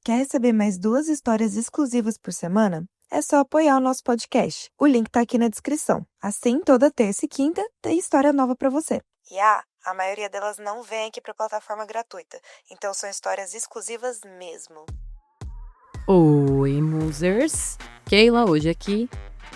Quer receber mais 2 histórias exclusivas por semana? É só apoiar o nosso podcast. O link tá aqui na descrição. Assim, toda terça e quinta tem história nova pra você. E a maioria delas não vem aqui pra plataforma gratuita, então são histórias exclusivas mesmo. Oi, musers! Keila hoje aqui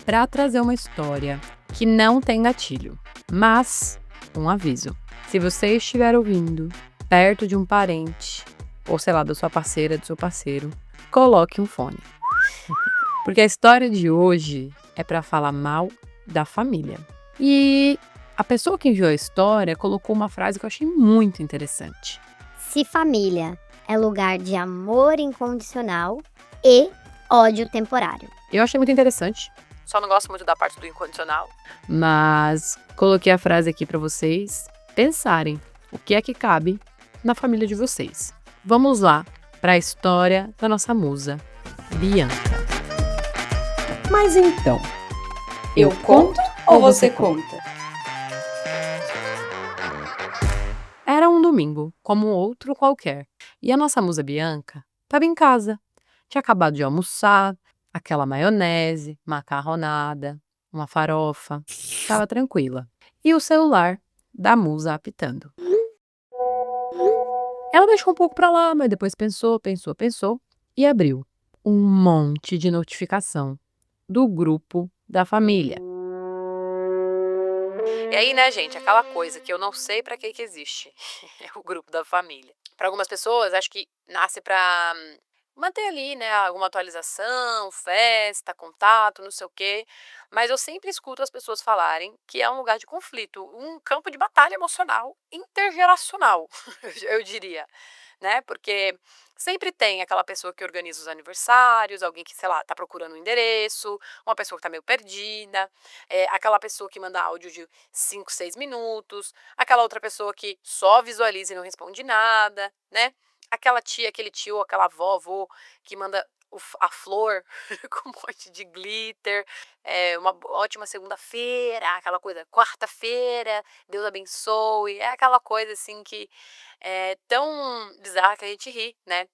para trazer uma história que não tem gatilho, mas um aviso. Se você estiver ouvindo perto de um parente, ou sei lá, da sua parceira, do seu parceiro, coloque um fone. Porque a história de hoje é para falar mal da família. E a pessoa que enviou a história colocou uma frase que eu achei muito interessante. Se família é lugar de amor incondicional e ódio temporário. Eu achei muito interessante. Só não gosto muito da parte do incondicional. Mas coloquei a frase aqui para vocês pensarem o que é que cabe na família de vocês. Vamos lá para a história da nossa musa, Bianca. Mas então, eu conto ou você conta? Era um domingo, como outro qualquer. E a nossa musa Bianca estava em casa. Tinha acabado de almoçar, aquela maionese, macarronada, uma farofa. Estava tranquila. E o celular da musa apitando. Ela deixou um pouco para lá, mas depois pensou e abriu um monte de notificação do grupo da família. E aí, né, gente, aquela coisa que eu não sei pra que existe. É o grupo da família. Para algumas pessoas, acho que nasce pra manter ali, né, alguma atualização, festa, contato, não sei o quê. Mas eu sempre escuto as pessoas falarem que é um lugar de conflito, um campo de batalha emocional intergeracional, eu diria, né? Porque sempre tem aquela pessoa que organiza os aniversários, alguém que, sei lá, tá procurando um endereço, uma pessoa que tá meio perdida, aquela pessoa que manda áudio de 5, 6 minutos, aquela outra pessoa que só visualiza e não responde nada, né? Aquela tia, aquele tio, aquela avó que manda a flor com um monte de glitter, uma ótima segunda-feira, aquela coisa, quarta-feira, Deus abençoe, é aquela coisa assim que é tão bizarra que a gente ri, né?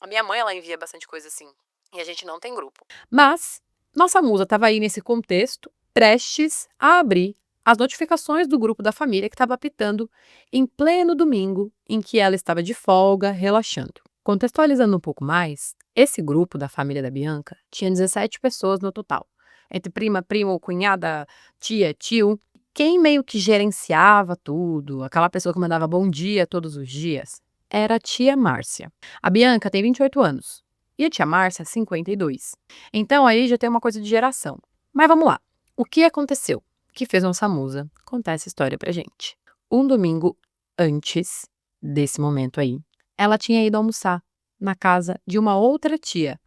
A minha mãe, ela envia bastante coisa assim, e a gente não tem grupo. Mas nossa musa estava aí nesse contexto, prestes a abrir as notificações do grupo da família que estava apitando em pleno domingo, em que ela estava de folga, relaxando. Contextualizando um pouco mais, esse grupo da família da Bianca tinha 17 pessoas no total. Entre prima, primo, cunhada, tia, tio. Quem meio que gerenciava tudo, aquela pessoa que mandava bom dia todos os dias, era a tia Márcia. A Bianca tem 28 anos e a tia Márcia 52. Então aí já tem uma coisa de geração. Mas vamos lá. O que aconteceu que fez nossa musa contar essa história pra gente? Um domingo antes desse momento aí, ela tinha ido almoçar na casa de uma outra tia.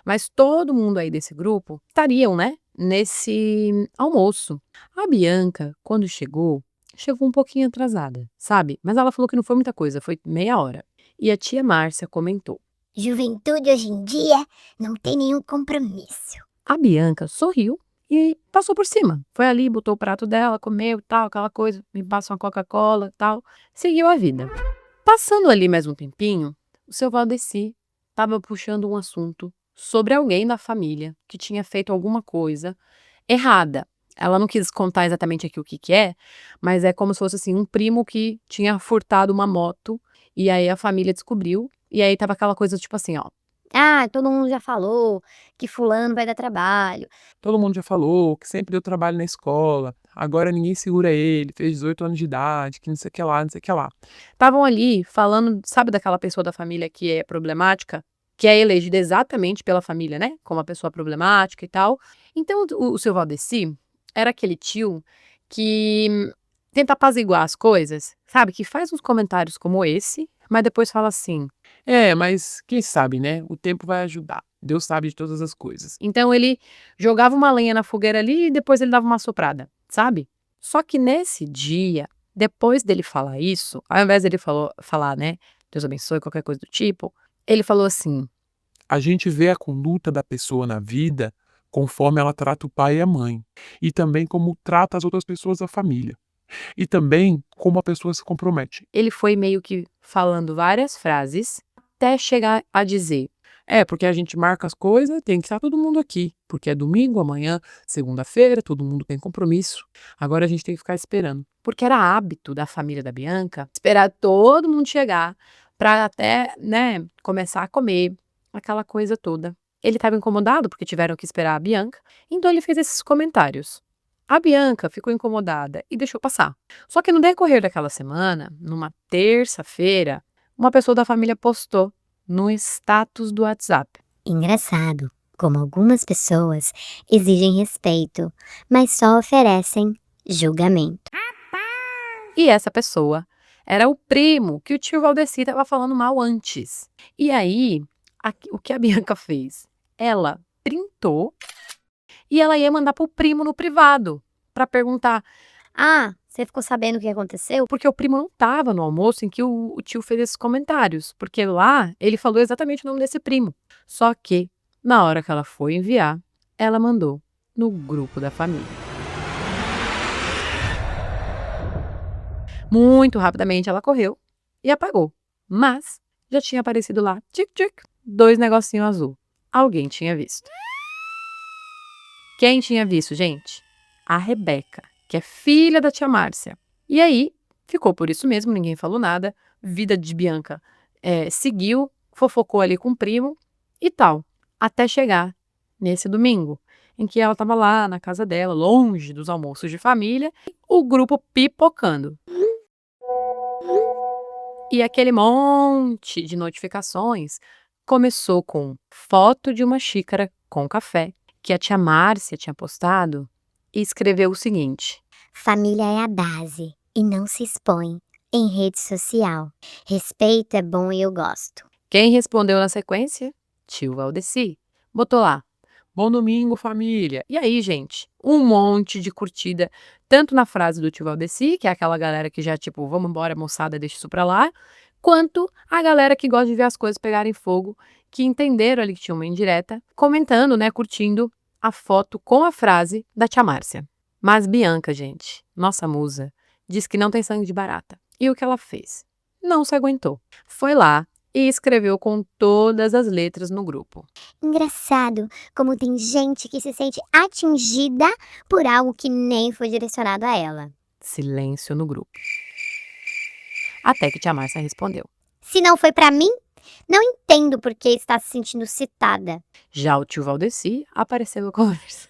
Mas todo mundo aí desse grupo estariam, né, nesse almoço. A Bianca, quando chegou um pouquinho atrasada, sabe? Mas ela falou que não foi muita coisa, foi meia hora. E a tia Márcia comentou. Juventude hoje em dia não tem nenhum compromisso. A Bianca sorriu e passou por cima. Foi ali, botou o prato dela, comeu e tal, aquela coisa, me passa uma Coca-Cola e tal. Seguiu a vida. Passando ali mais um tempinho, o seu Valdeci estava puxando um assunto sobre alguém da família que tinha feito alguma coisa errada. Ela não quis contar exatamente aqui o que é, mas é como se fosse assim, um primo que tinha furtado uma moto e aí a família descobriu e aí tava aquela coisa tipo assim, ó. Ah, todo mundo já falou que fulano vai dar trabalho. Todo mundo já falou que sempre deu trabalho na escola, agora ninguém segura ele, fez 18 anos de idade, que não sei o que lá, não sei o que lá. Estavam ali falando, sabe daquela pessoa da família que é problemática? Que é elegida exatamente pela família, né? Como uma pessoa problemática e tal. Então, o seu Valdeci era aquele tio que tenta apaziguar as coisas, sabe? Que faz uns comentários como esse, mas depois fala assim. Mas quem sabe, né? O tempo vai ajudar. Deus sabe de todas as coisas. Então ele jogava uma lenha na fogueira ali e depois ele dava uma soprada, sabe? Só que nesse dia, depois dele falar isso, ao invés dele falar, né? Deus abençoe, qualquer coisa do tipo, ele falou assim. A gente vê a conduta da pessoa na vida conforme ela trata o pai e a mãe. E também como trata as outras pessoas da família. E também como a pessoa se compromete. Ele foi meio que falando várias frases até chegar a dizer: É, porque a gente marca as coisas, tem que estar todo mundo aqui, porque é domingo, amanhã, segunda-feira, todo mundo tem compromisso. Agora a gente tem que ficar esperando. Porque era hábito da família da Bianca esperar todo mundo chegar para até, né, começar a comer, aquela coisa toda. Ele estava incomodado porque tiveram que esperar a Bianca, então ele fez esses comentários. A Bianca ficou incomodada e deixou passar. Só que no decorrer daquela semana, numa terça-feira, uma pessoa da família postou no status do WhatsApp. Engraçado como algumas pessoas exigem respeito, mas só oferecem julgamento. E essa pessoa era o primo que o tio Valdeci estava falando mal antes. E aí, o que a Bianca fez? Ela printou e ela ia mandar pro primo no privado para perguntar, Ah, você ficou sabendo o que aconteceu? porque o primo não estava no almoço em que o tio fez esses comentários, porque lá ele falou exatamente o nome desse primo. Só que, na hora que ela foi enviar, ela mandou no grupo da família. Muito rapidamente ela correu e apagou, mas já tinha aparecido lá, tic-tic, 2 negocinhos azul. Alguém tinha visto. Quem tinha visto, gente? A Rebeca, que é filha da tia Márcia. E aí, ficou por isso mesmo, ninguém falou nada. Vida de Bianca seguiu, fofocou ali com o primo e tal. Até chegar nesse domingo, em que ela estava lá na casa dela, longe dos almoços de família, o grupo pipocando. E aquele monte de notificações começou com foto de uma xícara com café, que a tia Márcia tinha postado, e escreveu o seguinte: Família é a base e não se expõe em rede social. Respeito é bom e eu gosto. Quem respondeu na sequência? Tio Valdeci. Botou lá: bom domingo, família. E aí, gente, um monte de curtida, tanto na frase do tio Valdeci, que é aquela galera que já, tipo, vamos embora, moçada, deixa isso pra lá, quanto a galera que gosta de ver as coisas pegarem fogo, que entenderam ali que tinha uma indireta, comentando, né, curtindo a foto com a frase da tia Márcia. Mas Bianca, gente, nossa musa, diz que não tem sangue de barata. E o que ela fez? Não se aguentou. Foi lá e escreveu com todas as letras no grupo. Engraçado como tem gente que se sente atingida por algo que nem foi direcionado a ela. Silêncio no grupo. Até que tia Márcia respondeu. Se não foi pra mim, não entendo por que está se sentindo citada. Já o tio Valdeci apareceu na conversa,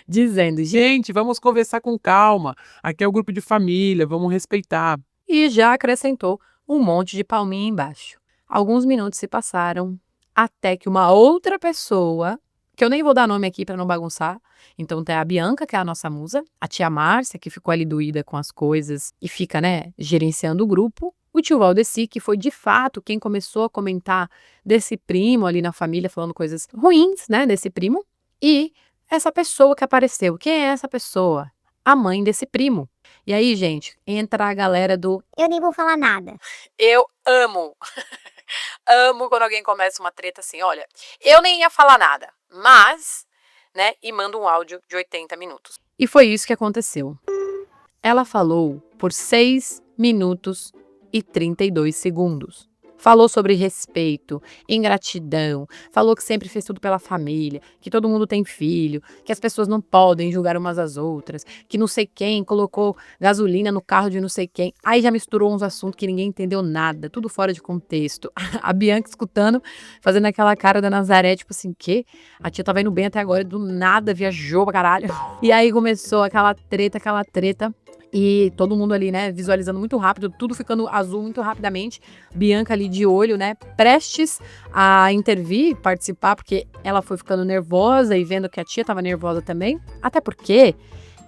dizendo, Gente, vamos conversar com calma. Aqui é o grupo de família, vamos respeitar. e já acrescentou um monte de palminha embaixo. Alguns minutos se passaram até que uma outra pessoa, que eu nem vou dar nome aqui para não bagunçar, então tem a Bianca, que é a nossa musa, a tia Márcia, que ficou ali doída com as coisas e fica, né, gerenciando o grupo, o tio Valdeci, que foi de fato quem começou a comentar desse primo ali na família, falando coisas ruins, né, desse primo, e essa pessoa que apareceu. Quem é essa pessoa? A mãe desse primo. E aí, gente, entra a galera do Eu nem vou falar nada. eu amo. Amo quando alguém começa uma treta assim, olha, eu nem ia falar nada, mas, né, e manda um áudio de 80 minutos. E foi isso que aconteceu. Ela falou por 6 minutos e 32 segundos. Falou sobre respeito, ingratidão, falou que sempre fez tudo pela família, que todo mundo tem filho, que as pessoas não podem julgar umas às outras, que não sei quem colocou gasolina no carro de não sei quem. Aí já misturou uns assuntos que ninguém entendeu nada, tudo fora de contexto. A Bianca escutando, fazendo aquela cara da Nazaré, tipo assim, que? A tia tava indo bem até agora, do nada viajou pra caralho. E aí começou aquela treta. E todo mundo ali, né, visualizando muito rápido, tudo ficando azul muito rapidamente. Bianca ali de olho, né, prestes a intervir, participar, porque ela foi ficando nervosa e vendo que a tia tava nervosa também. Até porque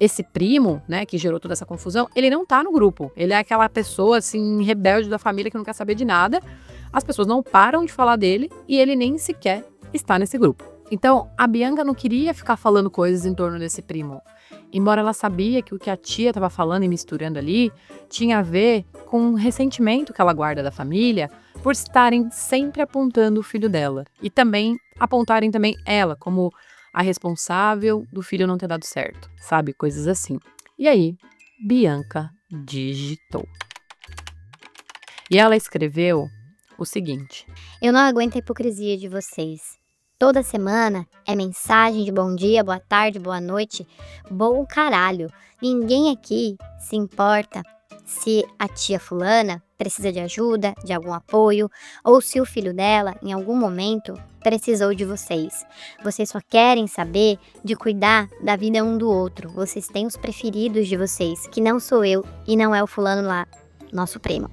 esse primo, né, que gerou toda essa confusão, ele não tá no grupo. Ele é aquela pessoa, assim, rebelde da família que não quer saber de nada. As pessoas não param de falar dele e ele nem sequer está nesse grupo. Então, a Bianca não queria ficar falando coisas em torno desse primo. Embora ela sabia que o que a tia estava falando e misturando ali tinha a ver com o ressentimento que ela guarda da família por estarem sempre apontando o filho dela. E também apontarem também ela como a responsável do filho não ter dado certo, sabe? Coisas assim. E aí, Bianca digitou. E ela escreveu o seguinte: Eu não aguento a hipocrisia de vocês. Toda semana é mensagem de bom dia, boa tarde, boa noite, bom caralho. Ninguém aqui se importa se a tia fulana precisa de ajuda, de algum apoio, ou se o filho dela, em algum momento, precisou de vocês. Vocês só querem saber de cuidar da vida um do outro. Vocês têm os preferidos de vocês, que não sou eu e não é o fulano lá, nosso primo.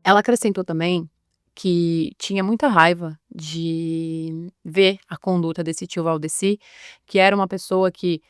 Ela acrescentou também que tinha muita raiva de ver a conduta desse tio Valdeci, que era uma pessoa que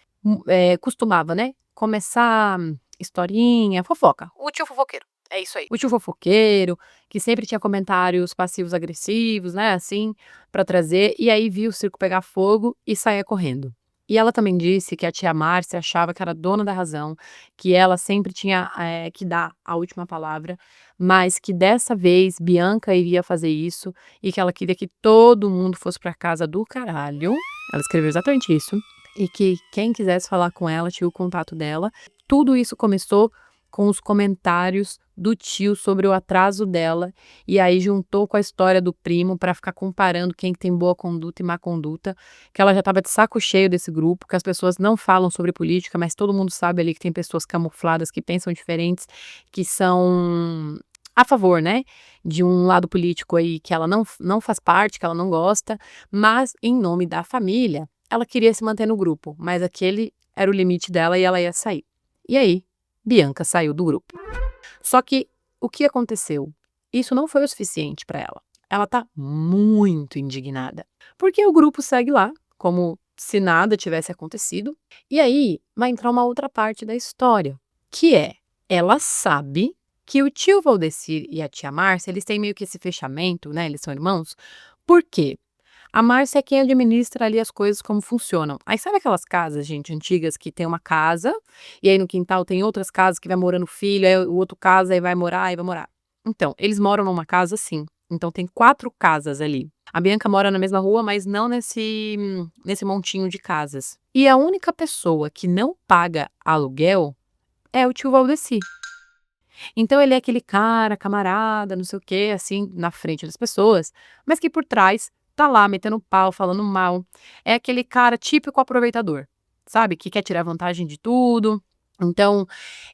costumava, né, começar historinha, fofoca. O tio fofoqueiro, é isso aí. O tio fofoqueiro, que sempre tinha comentários passivos agressivos, né, assim, pra trazer, e aí via o circo pegar fogo e saía correndo. E ela também disse que a tia Márcia achava que era dona da razão, que ela sempre tinha que dar a última palavra, mas que dessa vez Bianca iria fazer isso e que ela queria que todo mundo fosse pra casa do caralho. Ela escreveu exatamente isso. E que quem quisesse falar com ela tinha o contato dela. Tudo isso começou com os comentários do tio sobre o atraso dela, e aí juntou com a história do primo para ficar comparando quem que tem boa conduta e má conduta, que ela já estava de saco cheio desse grupo, que as pessoas não falam sobre política, mas todo mundo sabe ali que tem pessoas camufladas, que pensam diferentes, que são a favor, né, de um lado político aí que ela não faz parte, que ela não gosta, mas em nome da família, ela queria se manter no grupo, mas aquele era o limite dela e ela ia sair. E aí, Bianca saiu do grupo. Só que o que aconteceu? Isso não foi o suficiente para ela. Ela tá muito indignada, porque o grupo segue lá, como se nada tivesse acontecido. E aí vai entrar uma outra parte da história, que é, ela sabe que o tio Valdecir e a tia Márcia, eles têm meio que esse fechamento, né? Eles são irmãos. Por quê? A Márcia é quem administra ali as coisas como funcionam. Aí sabe aquelas casas, gente, antigas que tem uma casa, e aí no quintal tem outras casas que vai morando filho, aí o outro casa aí vai morar, Então, eles moram numa casa assim. Então tem 4 casas ali. A Bianca mora na mesma rua, mas não nesse montinho de casas. E a única pessoa que não paga aluguel é o tio Valdeci. Então ele é aquele cara, camarada, não sei o quê, assim, na frente das pessoas, mas que por trás tá lá metendo pau, falando mal. É aquele cara típico aproveitador, sabe? Que quer tirar vantagem de tudo. Então,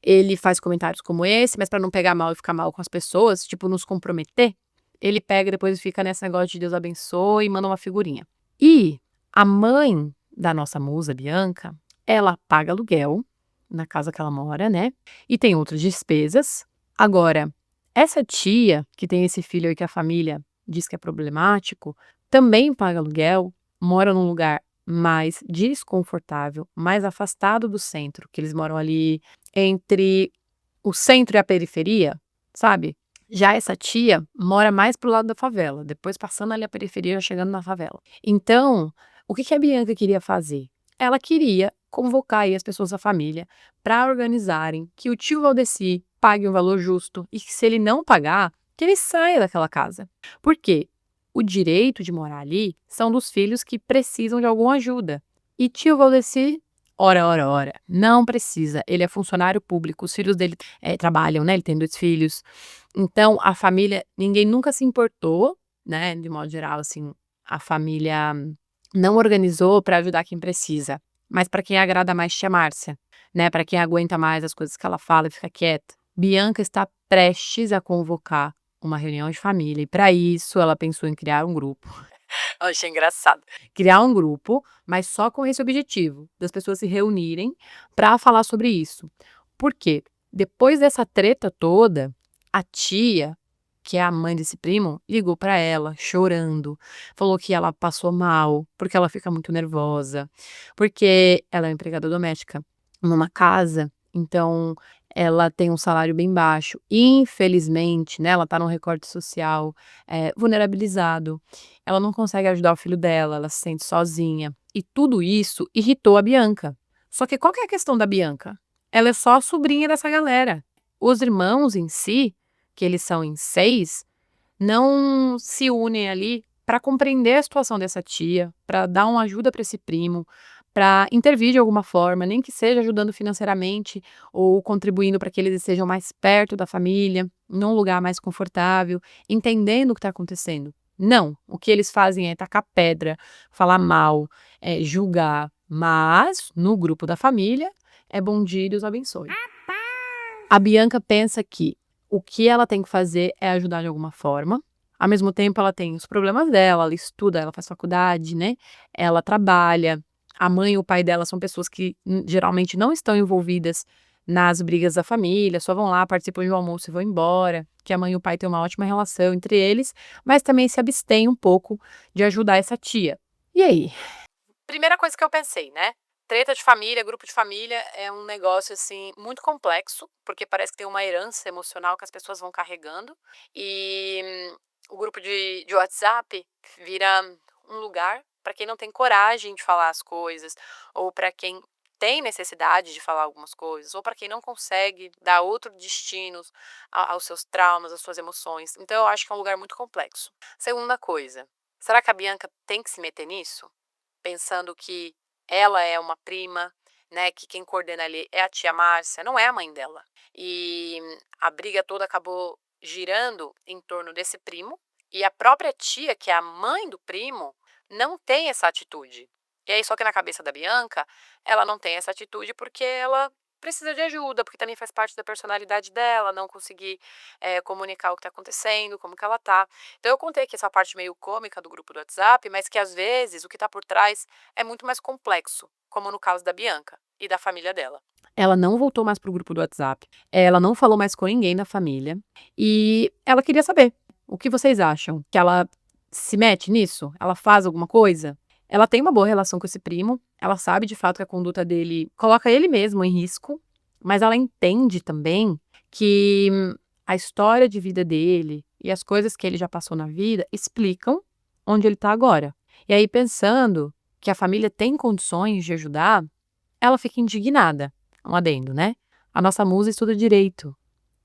ele faz comentários como esse, mas pra não pegar mal e ficar mal com as pessoas, tipo, nos comprometer, ele pega e depois fica nesse negócio de Deus abençoe e manda uma figurinha. E a mãe da nossa musa, Bianca, ela paga aluguel na casa que ela mora, né? E tem outras despesas. Agora, essa tia, que tem esse filho aí que a família diz que é problemático, também paga aluguel, mora num lugar mais desconfortável, mais afastado do centro, que eles moram ali entre o centro e a periferia, sabe? Já essa tia mora mais pro lado da favela, depois passando ali a periferia, chegando na favela. Então, o que a Bianca queria fazer? Ela queria convocar aí as pessoas da família para organizarem que o tio Valdeci pague um valor justo e que, se ele não pagar, que ele saia daquela casa. Por quê? O direito de morar ali são dos filhos que precisam de alguma ajuda. E tio Valdeci, ora, não precisa. Ele é funcionário público, os filhos dele trabalham, né? Ele tem 2 filhos. Então, a família, ninguém nunca se importou, né? De modo geral, assim, a família não organizou para ajudar quem precisa. Mas para quem agrada mais tia Márcia, né? Para quem aguenta mais as coisas que ela fala e fica quieta. Bianca está prestes a convocar uma reunião de família e para isso ela pensou em criar um grupo. Eu achei engraçado. Criar um grupo, mas só com esse objetivo, das pessoas se reunirem para falar sobre isso. Por quê? Depois dessa treta toda, a tia, que é a mãe desse primo, ligou para ela, chorando. Falou que ela passou mal, porque ela fica muito nervosa, porque ela é empregada doméstica numa casa, então ela tem um salário bem baixo. Infelizmente, né, ela tá num recorte social vulnerabilizado. Ela não consegue ajudar o filho dela, ela se sente sozinha. E tudo isso irritou a Bianca. Só que qual que é a questão da Bianca? Ela é só a sobrinha dessa galera. Os irmãos em si, que eles são em 6, não se unem ali para compreender a situação dessa tia, para dar uma ajuda para esse primo, para intervir de alguma forma, nem que seja ajudando financeiramente ou contribuindo para que eles estejam mais perto da família, num lugar mais confortável, entendendo o que está acontecendo. Não, o que eles fazem é tacar pedra, falar mal, julgar, mas no grupo da família é bom dia e Deus abençoe. A Bianca pensa que o que ela tem que fazer é ajudar de alguma forma. Ao mesmo tempo, ela tem os problemas dela, ela estuda, ela faz faculdade, né? Ela trabalha. A mãe e o pai dela são pessoas que geralmente não estão envolvidas nas brigas da família, só vão lá, participam de um almoço e vão embora. Que a mãe e o pai têm uma ótima relação entre eles, mas também se abstêm um pouco de ajudar essa tia. E aí? Primeira coisa que eu pensei, né? Treta de família, grupo de família é um negócio, assim, muito complexo, porque parece que tem uma herança emocional que as pessoas vão carregando. E o grupo de WhatsApp vira um lugar para quem não tem coragem de falar as coisas, ou para quem tem necessidade de falar algumas coisas, ou para quem não consegue dar outro destino aos seus traumas, às suas emoções. Então, eu acho que é um lugar muito complexo. Segunda coisa, será que a Bianca tem que se meter nisso? Pensando que ela é uma prima, né, que quem coordena ali é a tia Márcia, não é a mãe dela. E a briga toda acabou girando em torno desse primo, e a própria tia, que é a mãe do primo, não tem essa atitude. E aí, só que na cabeça da Bianca, ela não tem essa atitude porque ela precisa de ajuda, porque também faz parte da personalidade dela, não conseguir comunicar o que está acontecendo, como que ela tá. Então eu contei aqui essa parte meio cômica do grupo do WhatsApp, mas que às vezes o que está por trás é muito mais complexo, como no caso da Bianca e da família dela. Ela não voltou mais pro grupo do WhatsApp, ela não falou mais com ninguém da família, e ela queria saber, o que vocês acham? Que ela se mete nisso? Ela faz alguma coisa? Ela tem uma boa relação com esse primo, ela sabe de fato que a conduta dele coloca ele mesmo em risco, mas ela entende também que a história de vida dele e as coisas que ele já passou na vida explicam onde ele está agora. E aí, pensando que a família tem condições de ajudar, ela fica indignada. Um adendo, né? A nossa musa estuda direito.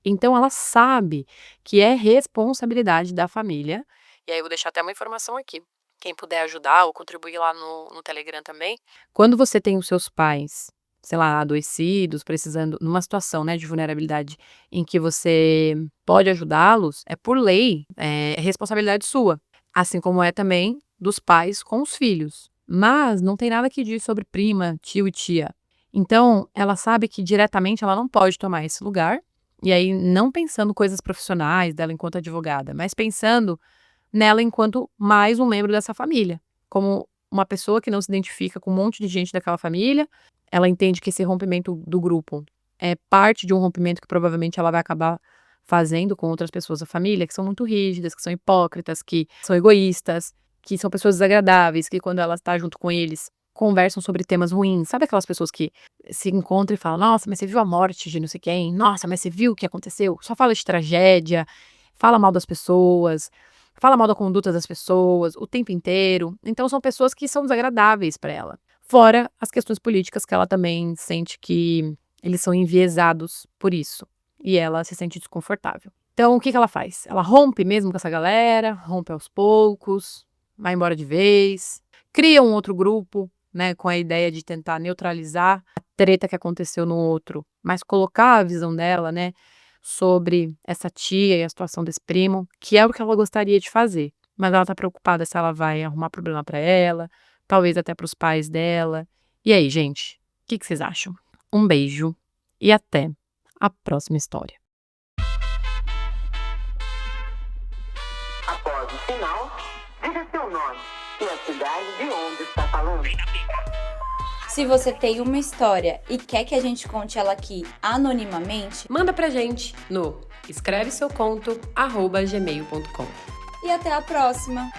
Então, ela sabe que é responsabilidade da família. E aí eu vou deixar até uma informação aqui. Quem puder ajudar ou contribuir lá no Telegram também. Quando você tem os seus pais, sei lá, adoecidos, precisando, numa situação, né, de vulnerabilidade em que você pode ajudá-los, é por lei, é responsabilidade sua. Assim como é também dos pais com os filhos. Mas não tem nada que diz sobre prima, tio e tia. Então, ela sabe que diretamente ela não pode tomar esse lugar. E aí, não pensando coisas profissionais dela enquanto advogada, mas pensando nela enquanto mais um membro dessa família. Como uma pessoa que não se identifica com um monte de gente daquela família, ela entende que esse rompimento do grupo é parte de um rompimento que provavelmente ela vai acabar fazendo com outras pessoas da família, que são muito rígidas, que são hipócritas, que são egoístas, que são pessoas desagradáveis, que quando ela está junto com eles, conversam sobre temas ruins. Sabe aquelas pessoas que se encontram e falam, nossa, mas você viu a morte de não sei quem? Nossa, mas você viu o que aconteceu? Só fala de tragédia, fala mal das pessoas, fala mal da conduta das pessoas o tempo inteiro. Então, são pessoas que são desagradáveis para ela. Fora as questões políticas que ela também sente que eles são enviesados por isso. E ela se sente desconfortável. Então, o que ela faz? Ela rompe mesmo com essa galera, rompe aos poucos, vai embora de vez, cria um outro grupo, né, com a ideia de tentar neutralizar a treta que aconteceu no outro, mas colocar a visão dela, né, sobre essa tia e a situação desse primo, que é o que ela gostaria de fazer. Mas ela tá preocupada se ela vai arrumar problema para ela, talvez até para os pais dela. E aí, gente, o que vocês acham? Um beijo e até a próxima história. Após o sinal, diga seu nome e a cidade de onde está falando. Se você tem uma história e quer que a gente conte ela aqui anonimamente, manda pra gente no escreveseuconto@gmail.com. E até a próxima!